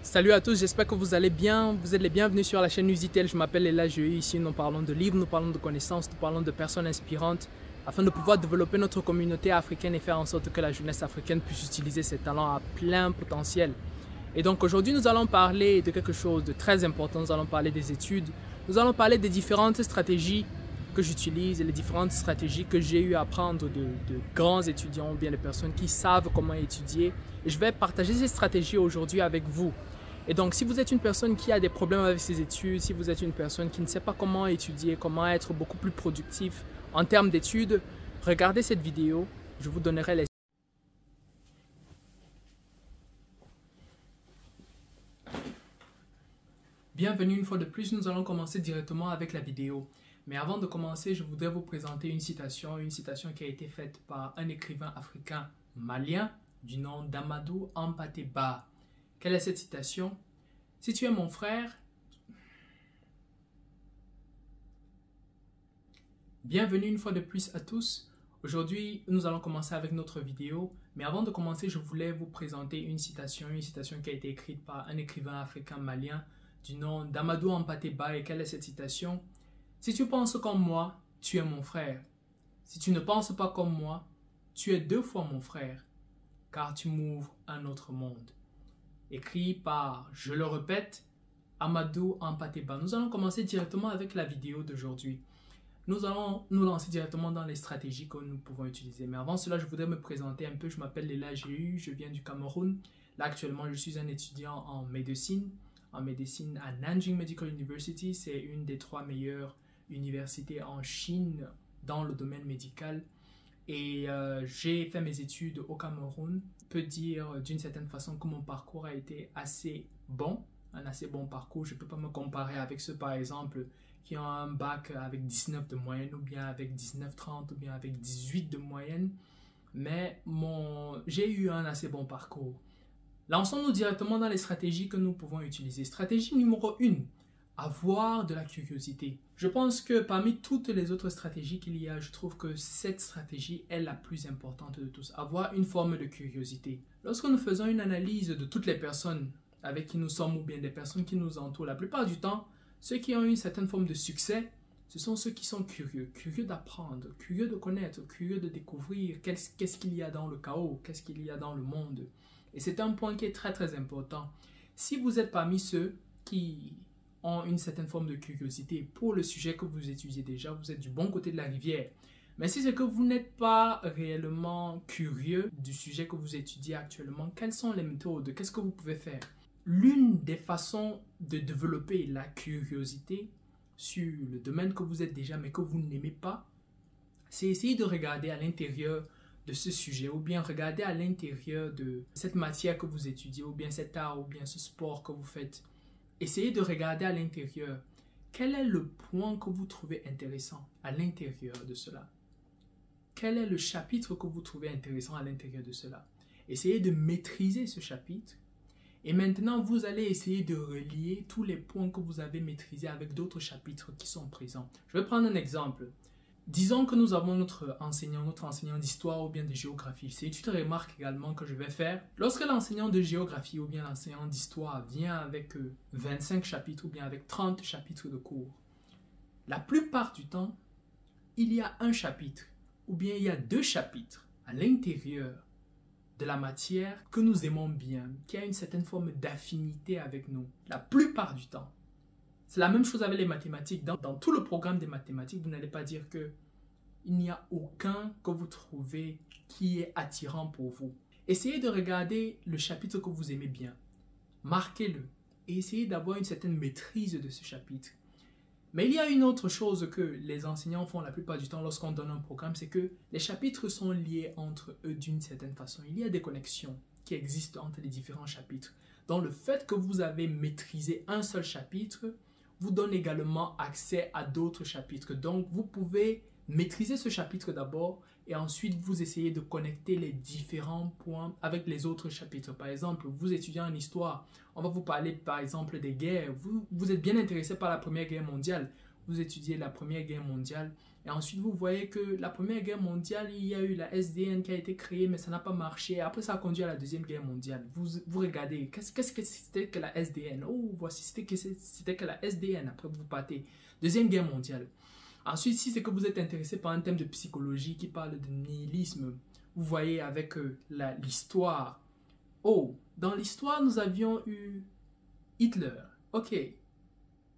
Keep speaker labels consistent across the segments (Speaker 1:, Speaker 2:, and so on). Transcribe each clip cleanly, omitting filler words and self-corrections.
Speaker 1: Salut à tous, j'espère que vous allez bien. Vous êtes les bienvenus sur la chaîne Usitel. Je m'appelle Ella Jeu. Ici, nous parlons de livres, nous parlons de connaissances, nous parlons de personnes inspirantes afin de pouvoir développer notre communauté africaine et faire en sorte que la jeunesse africaine puisse utiliser ses talents à plein potentiel. Et donc aujourd'hui, nous allons parler de quelque chose de très important. Nous allons parler des études. Nous allons parler des différentes stratégies que j'utilise et les différentes stratégies que j'ai eu à apprendre de grands étudiants ou bien de personnes qui savent comment étudier. Et je vais partager ces stratégies aujourd'hui avec vous. Et donc, si vous êtes une personne qui a des problèmes avec ses études, si vous êtes une personne qui ne sait pas comment étudier, comment être beaucoup plus productif en termes d'études, regardez cette vidéo, je vous donnerai les... Bienvenue une fois de plus, nous allons commencer directement avec la vidéo. Mais avant de commencer, je voudrais vous présenter une citation qui a été faite par un écrivain africain malien du nom d'Amadou Hampâté Bâ. Quelle est cette citation? Si tu es mon frère, bienvenue une fois de plus à tous. Aujourd'hui, nous allons commencer avec notre vidéo. Mais avant de commencer, je voulais vous présenter une citation qui a été écrite par un écrivain africain malien du nom d'Amadou Hampâté Bâ. Et quelle est cette citation? Si tu penses comme moi, tu es mon frère. Si tu ne penses pas comme moi, tu es deux fois mon frère, car tu m'ouvres un autre monde. Écrit par, je le répète, Amadou Hampâté Bâ. Nous allons commencer directement avec la vidéo d'aujourd'hui. Nous allons nous lancer directement dans les stratégies que nous pouvons utiliser. Mais avant cela, je voudrais me présenter un peu. Je m'appelle Ella Jeu, je viens du Cameroun. Là, actuellement, je suis un étudiant en médecine à Nanjing Medical University. C'est une des 3 meilleures universités en Chine dans le domaine médical. Et j'ai fait mes études au Cameroun. Je peux dire d'une certaine façon que mon parcours a été assez bon, un assez bon parcours. Je ne peux pas me comparer avec ceux par exemple qui ont un bac avec 19 de moyenne ou bien avec 19,30 ou bien avec 18 de moyenne. Mais j'ai eu un assez bon parcours. Lançons-nous directement dans les stratégies que nous pouvons utiliser. Stratégie numéro 1. Avoir de la curiosité. Je pense que parmi toutes les autres stratégies qu'il y a, je trouve que cette stratégie est la plus importante de tous. Avoir une forme de curiosité. Lorsque nous faisons une analyse de toutes les personnes avec qui nous sommes ou bien des personnes qui nous entourent, la plupart du temps, ceux qui ont une certaine forme de succès, ce sont ceux qui sont curieux, curieux d'apprendre, curieux de connaître, curieux de découvrir qu'est-ce qu'il y a dans le chaos, qu'est-ce qu'il y a dans le monde. Et c'est un point qui est très très important. Si vous êtes parmi ceux qui ont une certaine forme de curiosité pour le sujet que vous étudiez déjà, vous êtes du bon côté de la rivière. Mais si c'est que vous n'êtes pas réellement curieux du sujet que vous étudiez actuellement, quelles sont les méthodes? Qu'est-ce que vous pouvez faire? L'une des façons de développer la curiosité sur le domaine que vous êtes déjà mais que vous n'aimez pas, c'est essayer de regarder à l'intérieur de ce sujet ou bien regarder à l'intérieur de cette matière que vous étudiez ou bien cet art ou bien ce sport que vous faites. Essayez de regarder à l'intérieur. Quel est le point que vous trouvez intéressant à l'intérieur de cela? Quel est le chapitre que vous trouvez intéressant à l'intérieur de cela? Essayez de maîtriser ce chapitre. Et maintenant, vous allez essayer de relier tous les points que vous avez maîtrisés avec d'autres chapitres qui sont présents. Je vais prendre un exemple. Disons que nous avons notre enseignant d'histoire ou bien de géographie. C'est une remarque également que je vais faire. Lorsque l'enseignant de géographie ou bien l'enseignant d'histoire vient avec 25 chapitres ou bien avec 30 chapitres de cours, la plupart du temps, il y a un chapitre ou bien il y a 2 chapitres à l'intérieur de la matière que nous aimons bien, qui a une certaine forme d'affinité avec nous. La plupart du temps. C'est la même chose avec les mathématiques. Dans tout le programme des mathématiques, vous n'allez pas dire qu'il n'y a aucun que vous trouvez qui est attirant pour vous. Essayez de regarder le chapitre que vous aimez bien. Marquez-le et essayez d'avoir une certaine maîtrise de ce chapitre. Mais il y a une autre chose que les enseignants font la plupart du temps lorsqu'on donne un programme, c'est que les chapitres sont liés entre eux d'une certaine façon. Il y a des connexions qui existent entre les différents chapitres. Donc le fait que vous avez maîtrisé un seul chapitre vous donne également accès à d'autres chapitres. Donc, vous pouvez maîtriser ce chapitre d'abord et ensuite vous essayez de connecter les différents points avec les autres chapitres. Par exemple, vous étudiez en histoire, on va vous parler par exemple des guerres. Vous êtes bien intéressé par la Première Guerre mondiale. vous étudiez la Première Guerre mondiale et ensuite vous voyez que la Première Guerre mondiale, il y a eu la SDN qui a été créée mais ça n'a pas marché. Après ça a conduit à la Deuxième Guerre mondiale. Vous regardez, qu'est-ce que c'était que la SDN? Oh, voici c'était que la SDN. Après vous partez. Deuxième Guerre mondiale. Ensuite, si c'est que vous êtes intéressé par un thème de psychologie qui parle de nihilisme, vous voyez avec l'histoire. Oh, dans l'histoire, nous avions eu Hitler. Ok,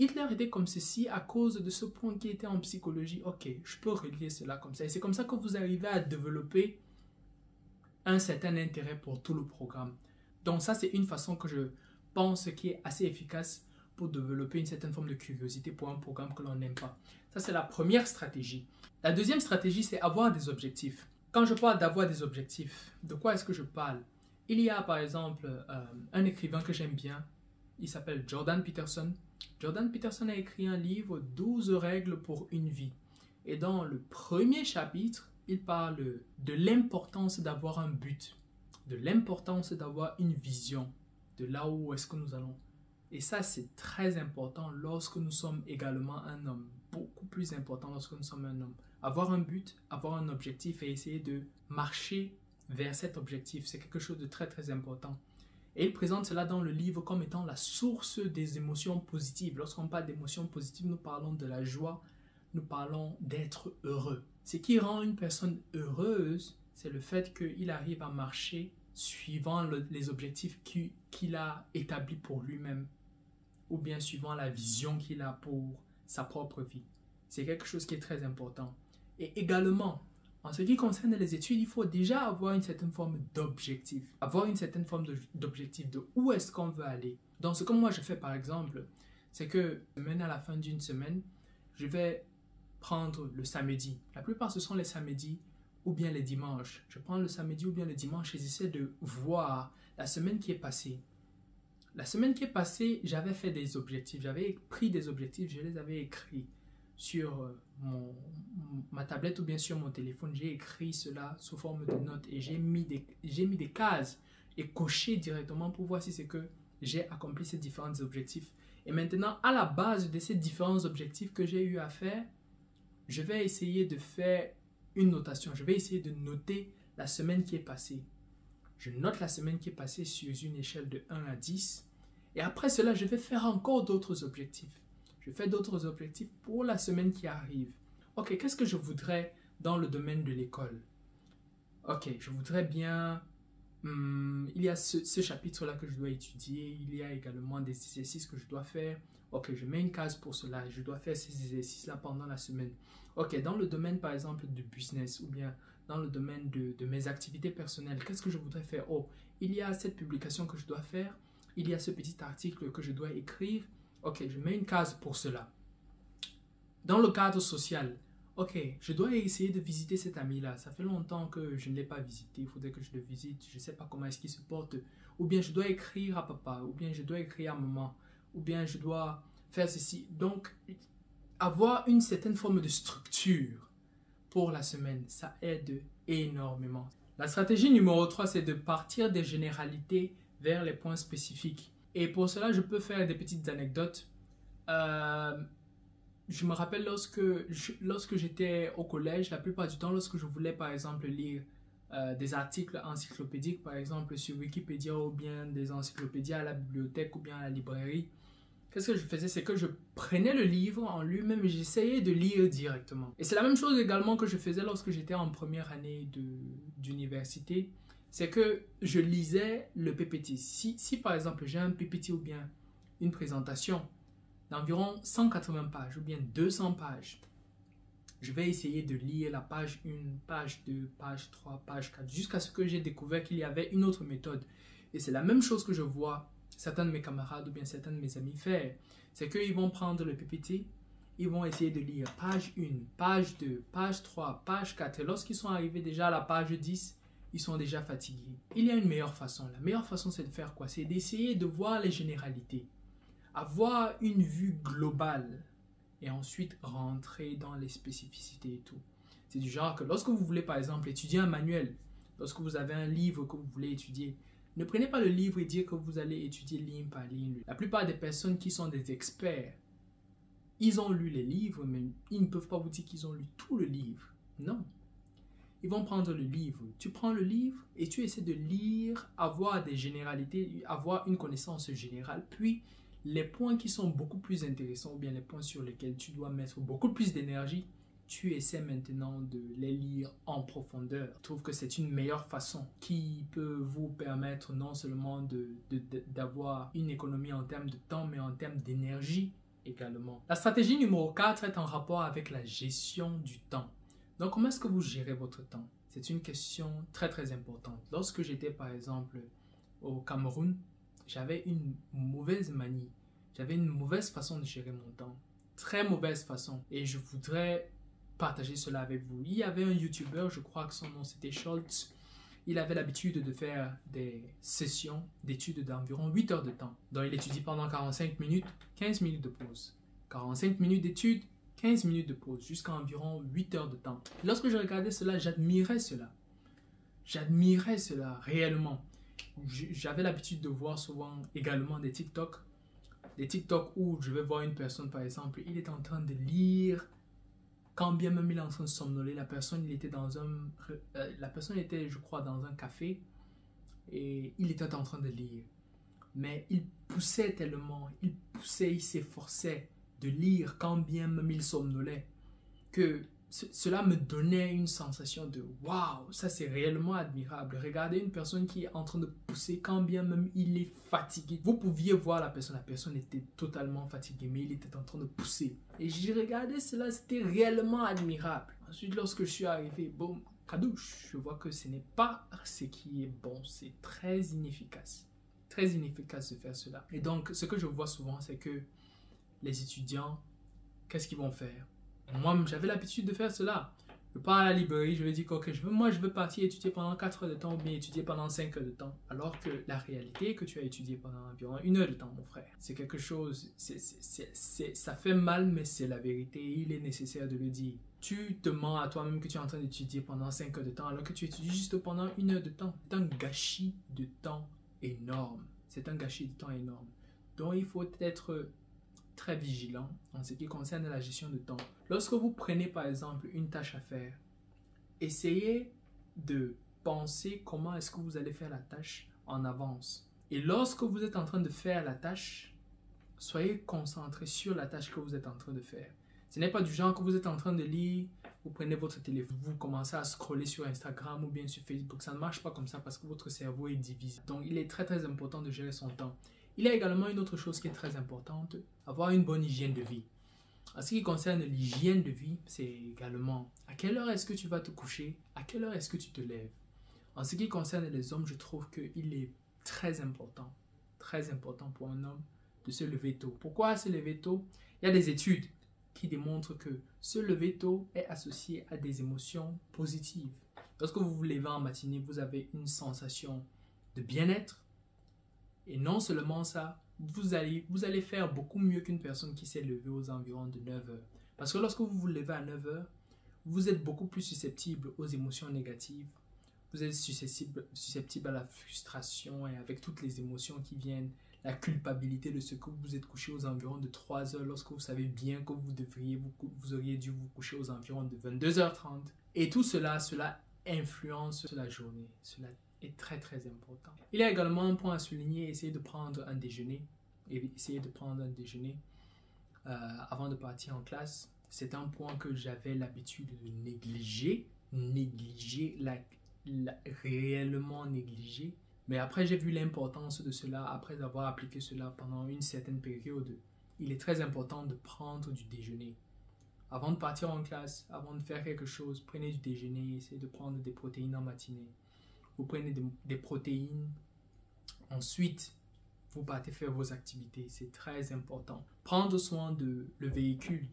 Speaker 1: Hitler était comme ceci à cause de ce point qui était en psychologie. Ok, je peux relier cela comme ça. Et c'est comme ça que vous arrivez à développer un certain intérêt pour tout le programme. Donc ça, c'est une façon que je pense qui est assez efficace pour développer une certaine forme de curiosité pour un programme que l'on n'aime pas. Ça, c'est la première stratégie. La deuxième stratégie, c'est avoir des objectifs. Quand je parle d'avoir des objectifs, de quoi est-ce que je parle? Il y a par exemple un écrivain que j'aime bien. Il s'appelle Jordan Peterson. Jordan Peterson a écrit un livre, 12 règles pour une vie. Et dans le premier chapitre, il parle de l'importance d'avoir un but, de l'importance d'avoir une vision de là où est-ce que nous allons. Et ça, c'est très important lorsque nous sommes également un homme. Beaucoup plus important lorsque nous sommes un homme. Avoir un but, avoir un objectif et essayer de marcher vers cet objectif, c'est quelque chose de très très important. Et il présente cela dans le livre comme étant la source des émotions positives. Lorsqu'on parle d'émotions positives, nous parlons de la joie, nous parlons d'être heureux. Ce qui rend une personne heureuse, c'est le fait qu'il arrive à marcher suivant les objectifs qu'il a établis pour lui-même, ou bien suivant la vision qu'il a pour sa propre vie. C'est quelque chose qui est très important. Et également, en ce qui concerne les études, il faut déjà avoir une certaine forme d'objectif. Avoir une certaine forme d'objectif de où est-ce qu'on veut aller. Donc ce que moi je fais par exemple, c'est que même à la fin d'une semaine, je vais prendre le samedi. La plupart ce sont les samedis ou bien les dimanches. Je prends le samedi ou bien le dimanche et j'essaie de voir la semaine qui est passée. La semaine qui est passée, j'avais fait des objectifs. J'avais pris des objectifs, je les avais écrits sur ma tablette ou bien sur mon téléphone. J'ai écrit cela sous forme de notes et j'ai mis des cases et coché directement pour voir si c'est que j'ai accompli ces différents objectifs. Et maintenant, à la base de ces différents objectifs que j'ai eu à faire, je vais essayer de faire une notation. Je vais essayer de noter la semaine qui est passée. Je note la semaine qui est passée sur une échelle de 1 à 10. Et après cela, je vais faire encore d'autres objectifs. Je fais d'autres objectifs pour la semaine qui arrive. Ok, qu'est-ce que je voudrais dans le domaine de l'école? Ok, je voudrais bien... il y a ce chapitre-là que je dois étudier. Il y a également des exercices que je dois faire. Ok, je mets une case pour cela. Je dois faire ces exercices-là pendant la semaine. Ok, dans le domaine par exemple du business ou bien dans le domaine de mes activités personnelles, qu'est-ce que je voudrais faire? Oh, il y a cette publication que je dois faire. Il y a ce petit article que je dois écrire. Ok, je mets une case pour cela. Dans le cadre social, ok, je dois essayer de visiter cet ami-là. Ça fait longtemps que je ne l'ai pas visité. Il faudrait que je le visite. Je ne sais pas comment est-ce qu'il se porte. Ou bien je dois écrire à papa. Ou bien je dois écrire à maman. Ou bien je dois faire ceci. Donc, avoir une certaine forme de structure pour la semaine, ça aide énormément. La stratégie numéro 3, c'est de partir des généralités vers les points spécifiques. Et pour cela, je peux faire des petites anecdotes. Je me rappelle lorsque j'étais au collège, la plupart du temps, lorsque je voulais par exemple lire des articles encyclopédiques, par exemple sur Wikipédia ou bien des encyclopédies à la bibliothèque ou bien à la librairie, qu'est-ce que je faisais? C'est que je prenais le livre en lui-même et j'essayais de lire directement. Et c'est la même chose également que je faisais lorsque j'étais en première année d'université. C'est que je lisais le PPT. Si par exemple j'ai un PPT ou bien une présentation d'environ 180 pages ou bien 200 pages, je vais essayer de lire la page 1, page 2, page 3, page 4, jusqu'à ce que j'ai découvert qu'il y avait une autre méthode. Et c'est la même chose que je vois certains de mes camarades ou bien certains de mes amis faire. C'est qu'ils vont prendre le PPT, ils vont essayer de lire page 1, page 2, page 3, page 4. Et lorsqu'ils sont arrivés déjà à la page 10, ils sont déjà fatigués. Il y a une meilleure façon. La meilleure façon, c'est de faire quoi? C'est d'essayer de voir les généralités. Avoir une vue globale et ensuite rentrer dans les spécificités et tout. C'est du genre que lorsque vous voulez par exemple étudier un manuel, lorsque vous avez un livre que vous voulez étudier, ne prenez pas le livre et dire que vous allez étudier ligne par ligne. La plupart des personnes qui sont des experts ils ont lu les livres, mais ils ne peuvent pas vous dire qu'ils ont lu tout le livre. Non. Ils vont prendre le livre. Tu prends le livre et tu essaies de lire, avoir des généralités, avoir une connaissance générale. Puis, les points qui sont beaucoup plus intéressants ou bien les points sur lesquels tu dois mettre beaucoup plus d'énergie, tu essaies maintenant de les lire en profondeur. Je trouve que c'est une meilleure façon qui peut vous permettre non seulement d'avoir une économie en termes de temps, mais en termes d'énergie également. La stratégie numéro 4 est en rapport avec la gestion du temps. Donc, comment est-ce que vous gérez votre temps? C'est une question très très importante. Lorsque j'étais par exemple au Cameroun, j'avais une mauvaise manie. J'avais une mauvaise façon de gérer mon temps. Très mauvaise façon. Et je voudrais partager cela avec vous. Il y avait un YouTuber, je crois que son nom c'était Schultz. Il avait l'habitude de faire des sessions d'études d'environ 8 heures de temps. Donc, il étudie pendant 45 minutes, 15 minutes de pause. 45 minutes d'études, 15 minutes de pause, jusqu'à environ 8 heures de temps. Lorsque je regardais cela, j'admirais cela. J'admirais cela réellement. J'avais l'habitude de voir souvent également des TikTok. Des TikTok où je vais voir une personne, par exemple, il est en train de lire. Quand bien même il est en train de somnoler, la personne était, je crois, dans un café et il était en train de lire. Mais il poussait tellement, il s'efforçait de lire quand bien même il somnolait que cela me donnait une sensation de waouh, ça c'est réellement admirable. Regardez une personne qui est en train de pousser quand bien même il est fatigué. Vous pouviez voir la personne était totalement fatiguée, mais il était en train de pousser. Et j'ai regardé cela, c'était réellement admirable. Ensuite, lorsque je suis arrivé, boum, kadouche, je vois que ce n'est pas ce qui est bon, c'est très inefficace. Très inefficace de faire cela. Et donc, ce que je vois souvent, c'est que les étudiants, qu'est-ce qu'ils vont faire? Moi, j'avais l'habitude de faire cela. Je pars à la librairie, je vais dire ok, moi je veux partir étudier pendant 4 heures de temps ou bien étudier pendant 5 heures de temps. Alors que la réalité est que tu as étudié pendant environ 1 heure de temps, mon frère. C'est quelque chose, ça fait mal, mais c'est la vérité. Il est nécessaire de le dire. Tu te mens à toi-même que tu es en train d'étudier pendant 5 heures de temps alors que tu étudies juste pendant 1 heure de temps. C'est un gâchis de temps énorme. C'est un gâchis de temps énorme. Donc il faut être très vigilant en ce qui concerne la gestion de temps. Lorsque vous prenez par exemple une tâche à faire, essayez de penser comment est-ce que vous allez faire la tâche en avance. Et lorsque vous êtes en train de faire la tâche, soyez concentré sur la tâche que vous êtes en train de faire. Ce n'est pas du genre que vous êtes en train de lire, vous prenez votre téléphone, vous commencez à scroller sur Instagram ou bien sur Facebook. Ça ne marche pas comme ça parce que votre cerveau est divisé. Donc il est très très important de gérer son temps. Il y a également une autre chose qui est très importante, avoir une bonne hygiène de vie. En ce qui concerne l'hygiène de vie, c'est également à quelle heure est-ce que tu vas te coucher, à quelle heure est-ce que tu te lèves. En ce qui concerne les hommes, je trouve qu'il est très important pour un homme de se lever tôt. Pourquoi se lever tôt? Il y a des études qui démontrent que se lever tôt est associé à des émotions positives. Lorsque vous vous levez en matinée, vous avez une sensation de bien-être. Et non seulement ça, vous allez faire beaucoup mieux qu'une personne qui s'est levée aux environs de 9 heures. Parce que lorsque vous vous levez à 9 heures, vous êtes beaucoup plus susceptible aux émotions négatives. Vous êtes susceptible à la frustration et avec toutes les émotions qui viennent, la culpabilité de ce que vous êtes couché aux environs de 3 heures lorsque vous savez bien que vous auriez dû vous coucher aux environs de 22h30. Et tout cela influence la journée. Cela est très très important. Il y a également un point à souligner, essayez de prendre un déjeuner. Avant de partir en classe. C'est un point que j'avais l'habitude de réellement négliger. Mais après j'ai vu l'importance de cela, après avoir appliqué cela pendant une certaine période. Il est très important de prendre du déjeuner. Avant de partir en classe, avant de faire quelque chose, prenez du déjeuner, essayez de prendre des protéines en matinée. Vous prenez des protéines, ensuite vous partez faire vos activités, c'est très important. Prendre soin du véhicule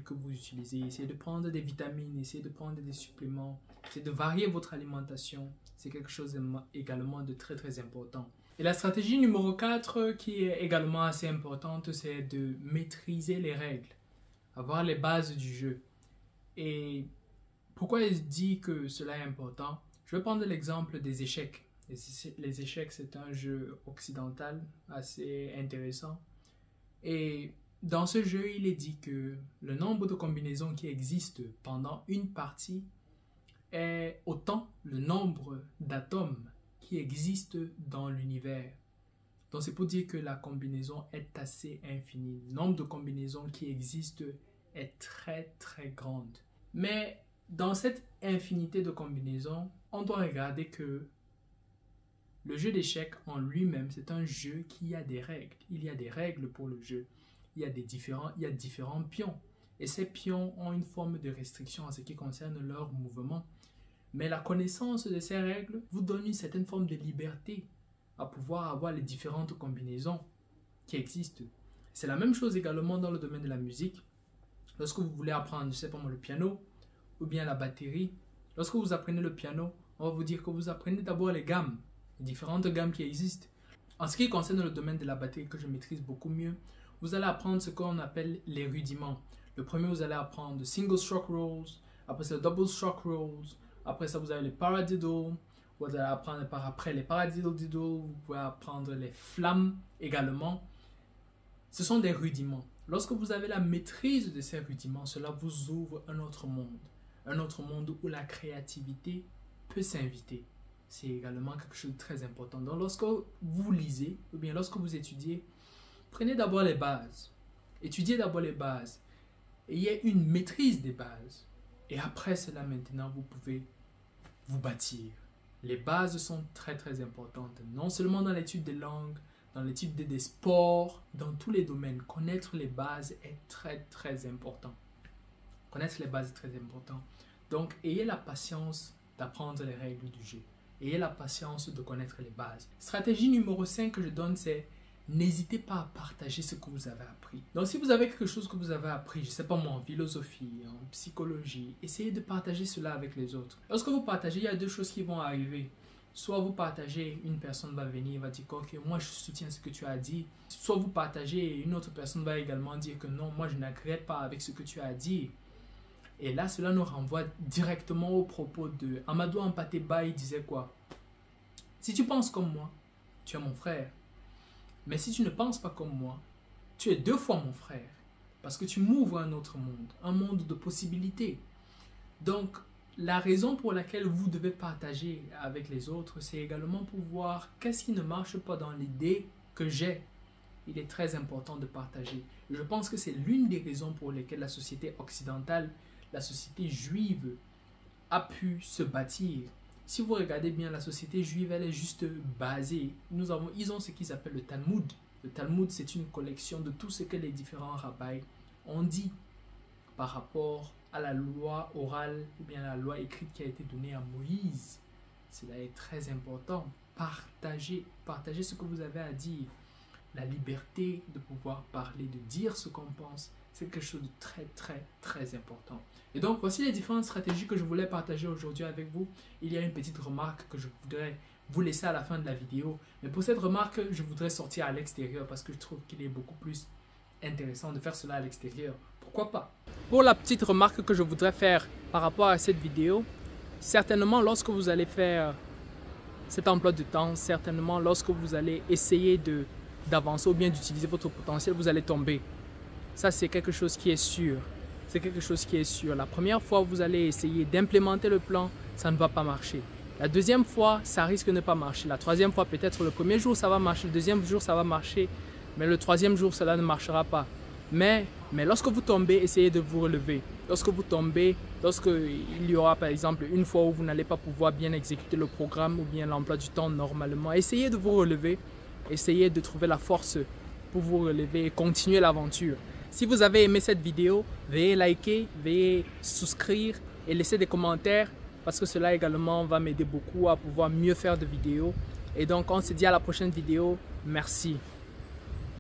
Speaker 1: que vous utilisez, essayez de prendre des vitamines, essayez de prendre des suppléments, essayez de varier votre alimentation, c'est quelque chose également de très très important. Et la stratégie numéro 4 qui est également assez importante, c'est de maîtriser les règles, avoir les bases du jeu. Et pourquoi je dis que cela est important? Je vais prendre l'exemple des échecs. Les échecs, c'est un jeu occidental assez intéressant. Et dans ce jeu, il est dit que le nombre de combinaisons qui existent pendant une partie est autant le nombre d'atomes qui existent dans l'univers. Donc c'est pour dire que la combinaison est assez infinie. Le nombre de combinaisons qui existent est très très grande. Mais dans cette infinité de combinaisons, on doit regarder que le jeu d'échecs en lui-même, c'est un jeu qui a des règles. Il y a des règles pour le jeu. Il y a différents pions. Et ces pions ont une forme de restriction en ce qui concerne leur mouvement. Mais la connaissance de ces règles vous donne une certaine forme de liberté à pouvoir avoir les différentes combinaisons qui existent. C'est la même chose également dans le domaine de la musique. Lorsque vous voulez apprendre, je sais pas moi, le piano ou bien la batterie, lorsque vous apprenez le piano, on va vous dire que vous apprenez d'abord les gammes, les différentes gammes qui existent. En ce qui concerne le domaine de la batterie que je maîtrise beaucoup mieux, vous allez apprendre ce qu'on appelle les rudiments. Le premier, vous allez apprendre le single stroke rolls, après ça le double stroke rolls, après ça vous avez les paradiddle, vous allez apprendre par après les paradiddle, vous pouvez apprendre les flammes également. Ce sont des rudiments. Lorsque vous avez la maîtrise de ces rudiments, cela vous ouvre un autre monde où la créativité peut s'inviter. C'est également quelque chose de très important. Donc lorsque vous lisez, ou bien lorsque vous étudiez, prenez d'abord les bases. Étudiez d'abord les bases. Ayez une maîtrise des bases. Et après cela, maintenant, vous pouvez vous bâtir. Les bases sont très très importantes. Non seulement dans l'étude des langues, dans l'étude des sports, dans tous les domaines. Connaître les bases est très très important. Connaître les bases est très important. Donc, ayez la patience d'apprendre les règles du jeu. Ayez la patience de connaître les bases. Stratégie numéro 5 que je donne, c'est n'hésitez pas à partager ce que vous avez appris. Donc, si vous avez quelque chose que vous avez appris, je ne sais pas moi, en philosophie, en psychologie, essayez de partager cela avec les autres. Lorsque vous partagez, il y a deux choses qui vont arriver. Soit vous partagez, une personne va venir, va dire ok, moi je soutiens ce que tu as dit. Soit vous partagez et une autre personne va également dire que non, moi je n'agrée pas avec ce que tu as dit. Et là, cela nous renvoie directement au propos de Amadou Hampâté-Bâ. Il disait quoi? Si tu penses comme moi, tu es mon frère. Mais si tu ne penses pas comme moi, tu es deux fois mon frère. Parce que tu m'ouvres un autre monde, un monde de possibilités. Donc, la raison pour laquelle vous devez partager avec les autres, c'est également pour voir qu'est-ce qui ne marche pas dans l'idée que j'ai. Il est très important de partager. Je pense que c'est l'une des raisons pour lesquelles la société occidentale, la société juive, a pu se bâtir. Si vous regardez bien, la société juive, elle est juste basée. Ils ont ce qu'ils appellent le Talmud. Le Talmud, c'est une collection de tout ce que les différents rabbins ont dit par rapport à la loi orale ou bien à la loi écrite qui a été donnée à Moïse. Cela est très important. Partagez ce que vous avez à dire. La liberté de pouvoir parler, de dire ce qu'on pense, c'est quelque chose de très très très important. Et donc voici les différentes stratégies que je voulais partager aujourd'hui avec vous. Il y a une petite remarque que je voudrais vous laisser à la fin de la vidéo. Mais pour cette remarque, je voudrais sortir à l'extérieur parce que je trouve qu'il est beaucoup plus intéressant de faire cela à l'extérieur. Pourquoi pas? Pour la petite remarque que je voudrais faire par rapport à cette vidéo, certainement lorsque vous allez faire cet emploi de temps, certainement lorsque vous allez essayer d'avancer ou bien d'utiliser votre potentiel, vous allez tomber. Ça, c'est quelque chose qui est sûr. C'est quelque chose qui est sûr. La première fois, vous allez essayer d'implémenter le plan, ça ne va pas marcher. La deuxième fois, ça risque de ne pas marcher. La troisième fois, peut-être le premier jour, ça va marcher. Le deuxième jour, ça va marcher. Mais le troisième jour, cela ne marchera pas. Mais lorsque vous tombez, essayez de vous relever. Lorsque vous tombez, lorsqu'il y aura par exemple une fois où vous n'allez pas pouvoir bien exécuter le programme ou bien l'emploi du temps normalement, essayez de vous relever. Essayez de trouver la force pour vous relever et continuer l'aventure. Si vous avez aimé cette vidéo, veuillez liker, veuillez souscrire et laisser des commentaires parce que cela également va m'aider beaucoup à pouvoir mieux faire de vidéos. Et donc on se dit à la prochaine vidéo. Merci.